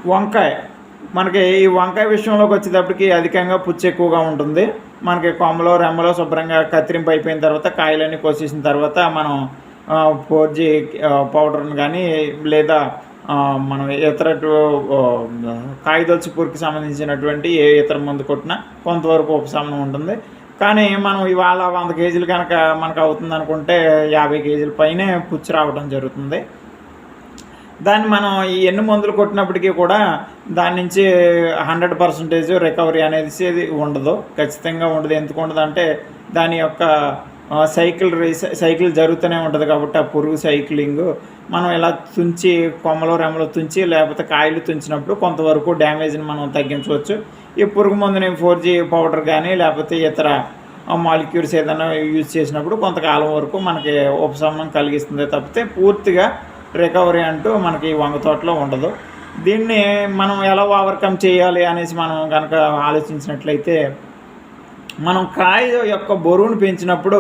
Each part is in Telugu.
వంకాయ మనకి ఈ వంకాయ విషయంలోకి వచ్చేటప్పటికి అధికంగా పుచ్చు ఎక్కువగా ఉంటుంది. మనకి కొమ్మలో రెమ్మలో శుభ్రంగా కత్తిరింపు అయిపోయిన తర్వాత కాయలన్నీ కోసేసిన తర్వాత మనం 4G పౌడర్ని కానీ లేదా మనం ఇతర కాయదొలుచు పురుగుకి సంబంధించినటువంటి ఏ ఇతర మందు కొట్టినా కొంతవరకు ఉపశమనం ఉంటుంది. కానీ మనం ఇవాళ 100 కేజీలు కనుక మనకు అవుతుంది అనుకుంటే 50 కేజీల పైనే పుచ్చు రావడం జరుగుతుంది. దాన్ని మనం ఈ ఎన్ని మందులు కొట్టినప్పటికీ కూడా దాని నుంచి 100% రికవరీ అనేది ఉండదు, ఖచ్చితంగా ఉండదు. ఎందుకు ఉండదు అంటే దాని యొక్క సైకిల్ జరుగుతూనే ఉంటుంది కాబట్టి ఆ పురుగు సైక్లింగ్ మనం ఇలా తుంచి కొమ్మలో రెమ్మలో తుంచి లేకపోతే కాయలు తుంచినప్పుడు కొంతవరకు డ్యామేజ్ని మనం తగ్గించవచ్చు. ఈ పురుగు మందుని 4G పౌడర్ కానీ లేకపోతే ఇతర మాలిక్యూల్స్ ఏదైనా యూజ్ చేసినప్పుడు కొంతకాలం వరకు మనకి ఉపశమనం కలిగిస్తుంది తప్పితే పూర్తిగా రికవరీ అంటూ మనకి వంగ తోటలో ఉండదు. దీన్ని మనం ఎలా ఓవర్కమ్ చేయాలి అనేసి మనం కనుక ఆలోచించినట్లయితే, మనం కాయ యొక్క బరువును పెంచినప్పుడు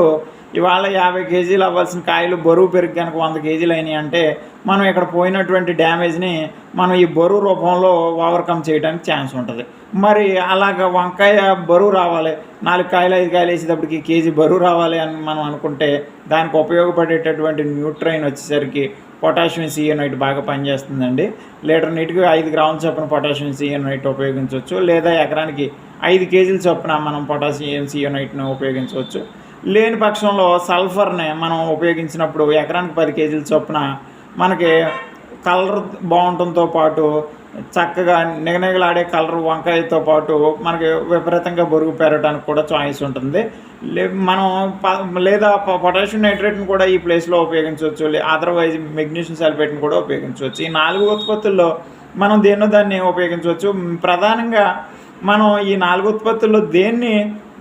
ఇవాళ 50 కేజీలు అవ్వాల్సిన కాయలు బరువు పెరిగి కనుక 100 కేజీలు అయినాయి అంటే మనం ఇక్కడ పోయినటువంటి డ్యామేజ్ని మనం ఈ బరువు రూపంలో ఓవర్కమ్ చేయడానికి ఛాన్స్ ఉంటుంది. మరి అలాగ వంకాయ బరువు రావాలి, 4 కాయలు 5 కాయలు వేసేటప్పటికి కేజీ బరువు రావాలి అని మనం అనుకుంటే దానికి ఉపయోగపడేటటువంటి న్యూట్రైన్ వచ్చేసరికి పొటాషియం సిఎనైట్ బాగా పనిచేస్తుందండి. లీటర్ నీటికి 5 గ్రాముల చొప్పున పొటాషియం సిఎనైట్ ఉపయోగించవచ్చు, లేదా ఎకరానికి 5 కేజీల చొప్పున మనం పొటాషియం సిఎనైట్ను ఉపయోగించవచ్చు. లేని పక్షంలో సల్ఫర్ని మనం ఉపయోగించినప్పుడు ఎకరానికి 10 కేజీల చొప్పున మనకి కలర్ బాగుండటంతో పాటు చక్కగా నిగనిగలాడే కలర్ వంకాయతో పాటు మనకి విపరీతంగా బరువు పెరగడానికి కూడా చాయిస్ ఉంటుంది. మనం లేదా పొటాషియం నైట్రేట్ని కూడా ఈ ప్లేస్లో ఉపయోగించవచ్చు, అదర్వైజ్ మెగ్నీషియం సల్ఫేట్ని కూడా ఉపయోగించవచ్చు. ఈ 4 ఉత్పత్తుల్లో మనం దాన్ని ఉపయోగించవచ్చు. ప్రధానంగా మనం ఈ 4 ఉత్పత్తుల్లో దేన్ని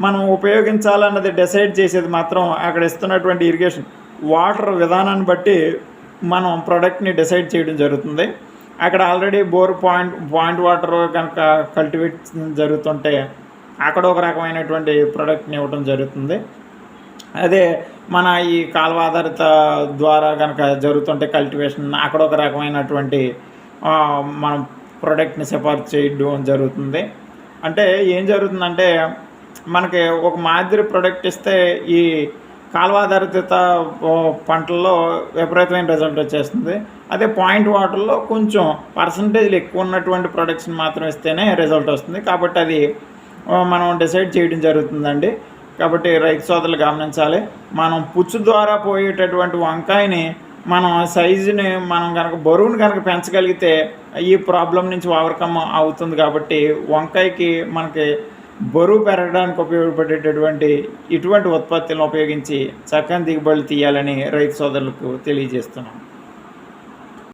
మనం ఉపయోగించాలన్నది డిసైడ్ చేసేది మాత్రం అక్కడ ఇస్తున్నటువంటి ఇరిగేషన్ వాటర్ విధానాన్ని బట్టి మనం ప్రోడక్ట్ని డిసైడ్ చేయడం జరుగుతుంది. అక్కడ ఆల్రెడీ బోర్ పాయింట్ వాటర్ కనుక కల్టివేట్ జరుగుతుంటే అక్కడ ఒక రకమైనటువంటి ప్రోడక్ట్ని ఇవ్వడం జరుగుతుంది. అదే మన ఈ కాలువ ఆధారిత ద్వారా కనుక జరుగుతుంటే కల్టివేషన్ అక్కడ ఒక రకమైనటువంటి మనం ప్రోడక్ట్ని సిఫార్సు చేయడం జరుగుతుంది. అంటే ఏం జరుగుతుందంటే మనకి ఒక మాదిరి ప్రోడక్ట్ ఇస్తే ఈ కాలువాధారిత పంటల్లో విపరీతమైన రిజల్ట్ వచ్చేస్తుంది. అదే పాయింట్ వాటర్లో కొంచెం పర్సంటేజ్లు ఎక్కువ ఉన్నటువంటి ప్రొడక్ట్స్ని మాత్రం ఇస్తేనే రిజల్ట్ వస్తుంది. కాబట్టి అది మనం డిసైడ్ చేయడం జరుగుతుందండి. కాబట్టి రైతు సోదరులు గమనించాలి, మనం పుచ్చు ద్వారా పోయేటటువంటి వంకాయని మనం సైజుని మనం కనుక బరువుని కనుక పెంచగలిగితే ఈ ప్రాబ్లం నుంచి ఓవర్కమ్ అవుతుంది. కాబట్టి వంకాయకి మనకి బరువు పెరగడానికి ఉపయోగపడేటటువంటి ఇటువంటి ఉత్పత్తులను ఉపయోగించి చక్కని దిగుబడులు తీయాలని రైతు సోదరులకు తెలియజేస్తున్నాం.